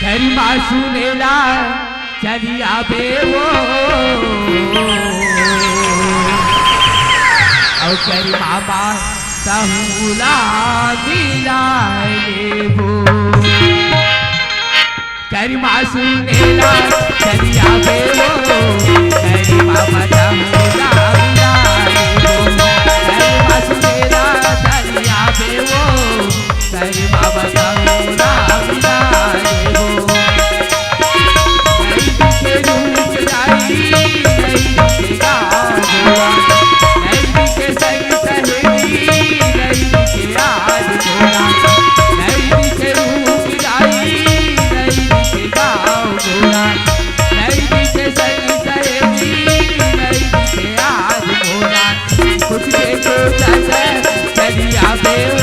गरिमा सुनेला चली आवे वो और गरिमा बा सहूला मिलाए वो गरिमा सुनेला चली आवे वो गरिमा बा सहूला मिलाए वो गरिमा सुनेला चली आवे वो गरिमा बा सहूला मिलाए वो चलिया